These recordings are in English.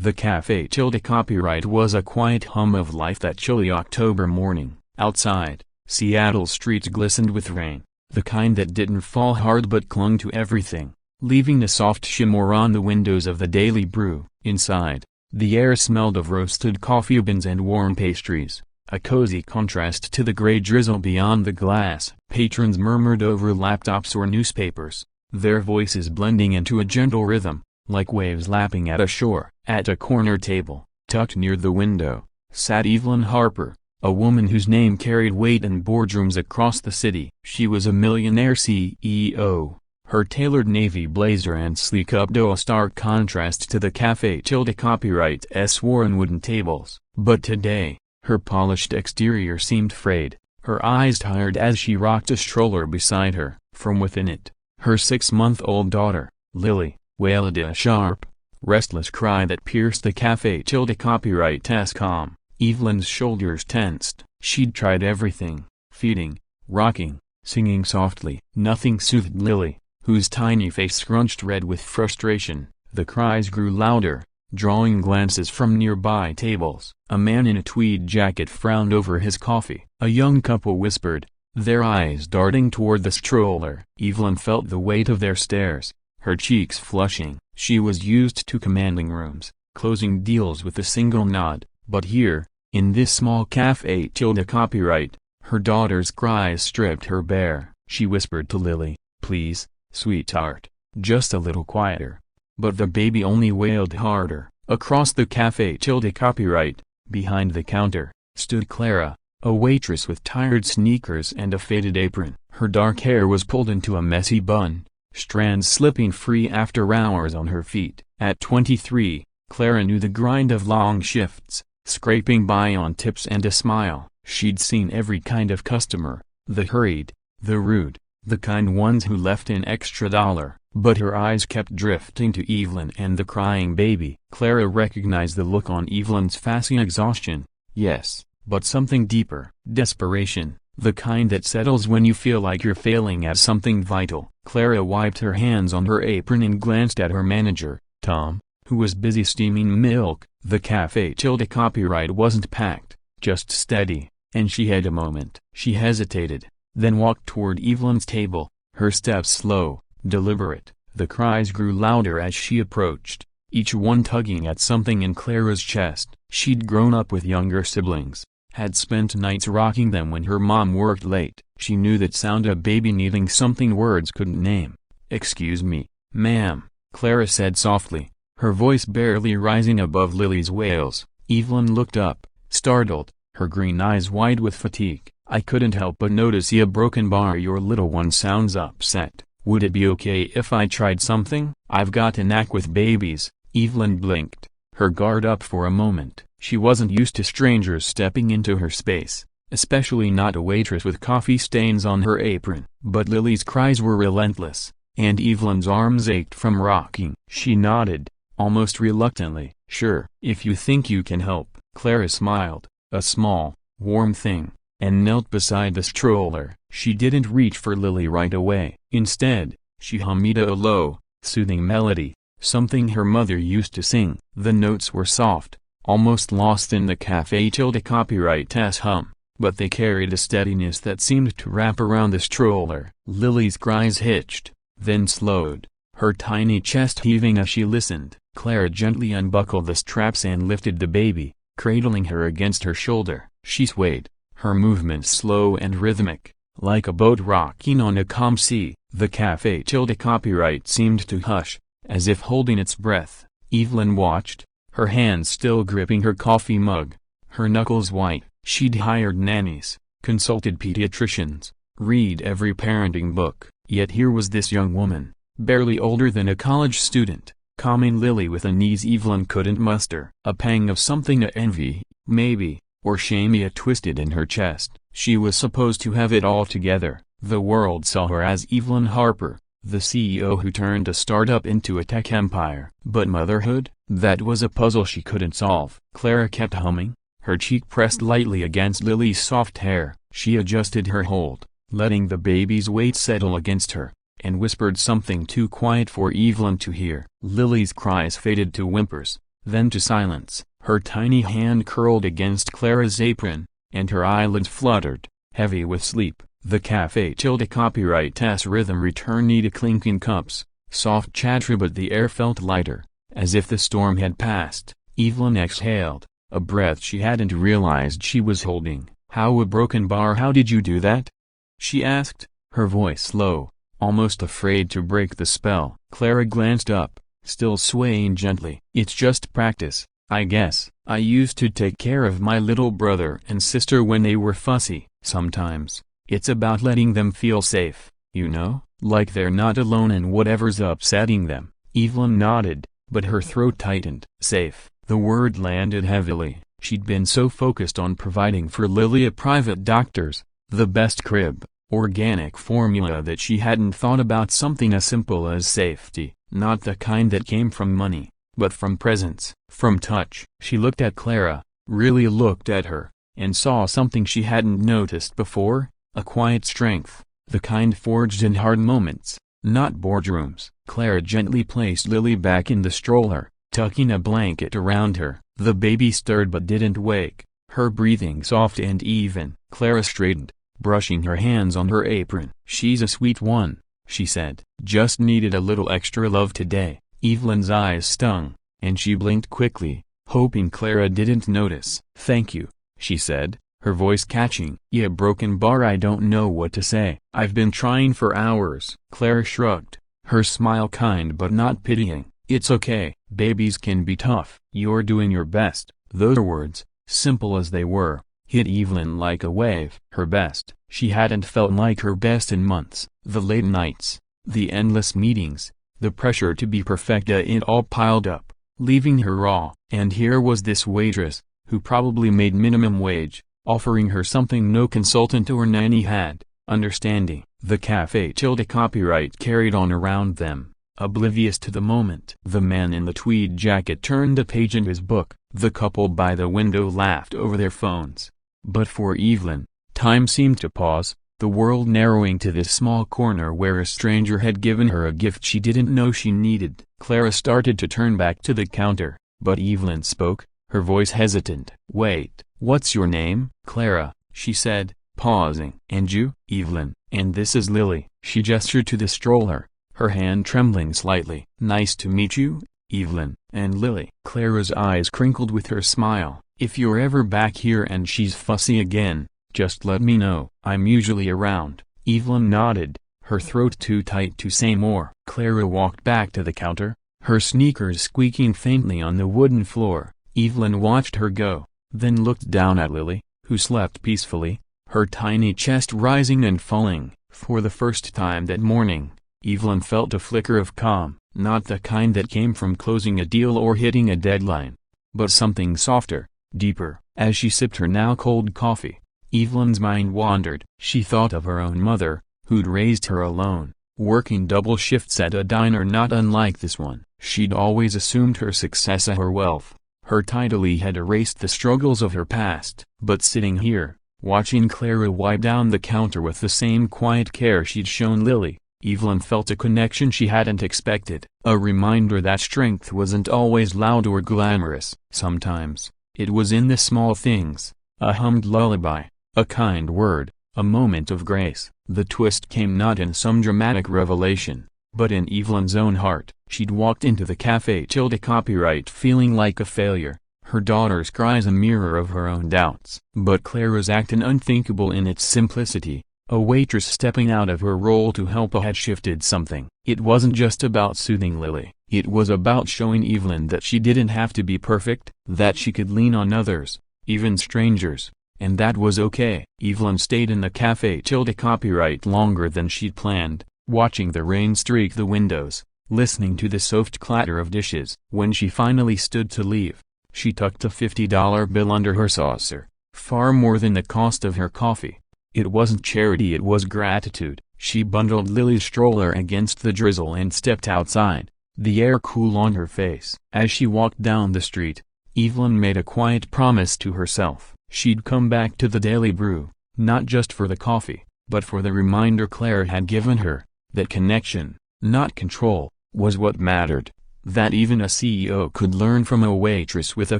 The cafe tilde copyright was a quiet hum of life that chilly October morning. Outside, Seattle's streets glistened with rain, the kind that didn't fall hard but clung to everything, leaving a soft shimmer on the windows of the Daily Brew. Inside, the air smelled of roasted coffee beans and warm pastries, a cozy contrast to the gray drizzle beyond the glass. Patrons murmured over laptops or newspapers, their voices blending into a gentle rhythm, like waves lapping at a shore. At a corner table, tucked near the window, sat Evelyn Harper, a woman whose name carried weight in boardrooms across the city. She was a Millionaire CEO. Her tailored navy blazer and sleek updo a stark contrast to the cafe tilde copyright's worn wooden tables. But today, her polished exterior seemed frayed, her eyes tired as she rocked a stroller beside her. From within it, her 6-month-old daughter, Lily, wailed a sharp, restless cry that pierced the cafe tilde copyright's calm. Evelyn's shoulders tensed. She'd tried everything, feeding, rocking, singing softly. Nothing soothed Lily, whose tiny face scrunched red with frustration. The cries grew louder, drawing glances from nearby tables. A man in a tweed jacket frowned over his coffee. A young couple whispered, their eyes darting toward the stroller. Evelyn felt the weight of their stares, her cheeks flushing. She was used to commanding rooms, closing deals with a single nod, but here, in this small cafe tilde copyright, her daughter's cries stripped her bare. She whispered to Lily, please, sweetheart, just a little quieter. But the baby only wailed harder. Across the cafe tilde copyright, behind the counter, stood Clara, a waitress with tired sneakers and a faded apron. Her dark hair was pulled into a messy bun, strands slipping free after hours on her feet. At 23, Clara knew the grind of long shifts, scraping by on tips and a smile. She'd seen every kind of customer, the hurried, the rude, the kind ones who left an extra dollar. But her eyes kept drifting to Evelyn and the crying baby. Clara recognized the look on Evelyn's face. Exhaustion, yes, but something deeper. Desperation, the kind that settles when you feel like you're failing at something vital. Clara wiped her hands on her apron and glanced at her manager, Tom, who was busy steaming milk. The cafe tilde copyright wasn't packed, just steady, and she had a moment. She hesitated, then walked toward Evelyn's table, her steps slow, deliberate. The cries grew louder as she approached, each one tugging at something in Clara's chest. She'd grown up with younger siblings, had spent nights rocking them when her mom worked late. She knew that sound, a baby needing something words couldn't name. Excuse me, ma'am, Clara said softly, her voice barely rising above Lily's wails. Evelyn looked up, startled, her green eyes wide with fatigue. I couldn't help but notice a broken bar. Your little one sounds upset. Would it be okay if I tried something? I've got a knack with babies. Evelyn blinked, her guard up for a moment. She wasn't used to strangers stepping into her space, especially not a waitress with coffee stains on her apron. But Lily's cries were relentless, and Evelyn's arms ached from rocking. She nodded, almost reluctantly. Sure, if you think you can help. Clara smiled, a small, warm thing, and knelt beside the stroller. She didn't reach for Lily right away. Instead, she hummed a low, soothing melody, something her mother used to sing. The notes were soft, almost lost in the cafe tilde copyright's hum, but they carried a steadiness that seemed to wrap around the stroller. Lily's cries hitched, then slowed, her tiny chest heaving as she listened. Clara gently unbuckled the straps and lifted the baby, cradling her against her shoulder. She swayed, her movements slow and rhythmic, like a boat rocking on a calm sea. The cafe tilde copyright seemed to hush, as if holding its breath. Evelyn watched, her hands still gripping her coffee mug, her knuckles white. She'd hired nannies, consulted pediatricians, read every parenting book, yet here was this young woman, barely older than a college student, calming Lily with an ease Evelyn couldn't muster. A pang of something to envy, maybe, or shame twisted in her chest. She was supposed to have it all together. The world saw her as Evelyn Harper, the CEO who turned a startup into a tech empire. But motherhood? That was a puzzle she couldn't solve. Clara kept humming, her cheek pressed lightly against Lily's soft hair. She adjusted her hold, letting the baby's weight settle against her, and whispered something too quiet for Evelyn to hear. Lily's cries faded to whimpers, then to silence. Her tiny hand curled against Clara's apron, and her eyelids fluttered, heavy with sleep. The Café copyright S rhythm returned to clinking cups, soft chatter, but the air felt lighter, as if the storm had passed. Evelyn exhaled, a breath she hadn't realized she was holding. "How a broken bar? How did you do that?" she asked, her voice low, almost afraid to break the spell. Clara glanced up, still swaying gently. "It's just practice, I guess. I used to take care of my little brother and sister when they were fussy. Sometimes, it's about letting them feel safe, you know, like they're not alone in whatever's upsetting them." Evelyn nodded, but her throat tightened. Safe. The word landed heavily. She'd been so focused on providing for Lily a private doctor's, the best crib, organic formula that she hadn't thought about something as simple as safety, not the kind that came from money, but from presence, from touch. She looked at Clara, really looked at her, and saw something she hadn't noticed before, a quiet strength, the kind forged in hard moments, not boardrooms. Clara gently placed Lily back in the stroller, tucking a blanket around her. The baby stirred but didn't wake, her breathing soft and even. Clara straightened, brushing her hands on her apron. "She's a sweet one," she said. "Just needed a little extra love today." Evelyn's eyes stung, and she blinked quickly, hoping Clara didn't notice. "Thank you," she said, her voice catching. "Yeah, broken bar, I don't know what to say. I've been trying for hours." Clara shrugged, her smile kind but not pitying. "It's okay, babies can be tough. You're doing your best." Those words, simple as they were, hit Evelyn like a wave. Her best. She hadn't felt like her best in months. The late nights, the endless meetings, the pressure to be perfect, it all piled up, leaving her raw. And here was this waitress, who probably made minimum wage, offering her something no consultant or nanny had, understanding. The Café copyright carried on around them, oblivious to the moment. The man in the tweed jacket turned a page in his book. The couple by the window laughed over their phones. But for Evelyn, time seemed to pause, the world narrowing to this small corner where a stranger had given her a gift she didn't know she needed. Clara started to turn back to the counter, but Evelyn spoke, her voice hesitant. "Wait, what's your name?" "Clara," she said, pausing. "And you?" "Evelyn, and this is Lily." She gestured to the stroller, her hand trembling slightly. "Nice to meet you, Evelyn." "And Lily." Clara's eyes crinkled with her smile. "If you're ever back here and she's fussy again, just let me know. I'm usually around." Evelyn nodded, her throat too tight to say more. Clara walked back to the counter, her sneakers squeaking faintly on the wooden floor. Evelyn watched her go, then looked down at Lily, who slept peacefully, her tiny chest rising and falling. For the first time that morning, Evelyn felt a flicker of calm, not the kind that came from closing a deal or hitting a deadline, but something softer, deeper. As she sipped her now cold coffee, Evelyn's mind wandered. She thought of her own mother, who'd raised her alone, working double shifts at a diner not unlike this one. She'd always assumed her success and her wealth, her title had erased the struggles of her past. But sitting here, watching Clara wipe down the counter with the same quiet care she'd shown Lily, Evelyn felt a connection she hadn't expected. A reminder that strength wasn't always loud or glamorous. Sometimes, it was in the small things, a hummed lullaby, a kind word, a moment of grace. The twist came not in some dramatic revelation, but in Evelyn's own heart. She'd walked into the Café copyright feeling like a failure, her daughter's cries a mirror of her own doubts. But Clara's act unthinkable in its simplicity. A waitress stepping out of her role to help had shifted something. It wasn't just about soothing Lily, it was about showing Evelyn that she didn't have to be perfect, that she could lean on others, even strangers, and that was okay. Evelyn stayed in the Café copyright longer than she'd planned, watching the rain streak the windows, listening to the soft clatter of dishes. When she finally stood to leave, she tucked a $50 bill under her saucer, far more than the cost of her coffee. It wasn't charity, it was gratitude. She bundled Lily's stroller against the drizzle and stepped outside, the air cool on her face. As she walked down the street, Evelyn made a quiet promise to herself. She'd come back to the Daily Brew, not just for the coffee, but for the reminder Clara had given her, that connection, not control, was what mattered. that even a CEO could learn from a waitress with a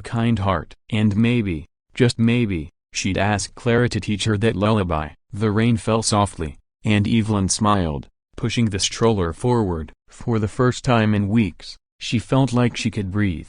kind heart. And maybe, just maybe, she'd ask Clara to teach her that lullaby. The rain fell softly, and Evelyn smiled, pushing the stroller forward. For the first time in weeks, she felt like she could breathe.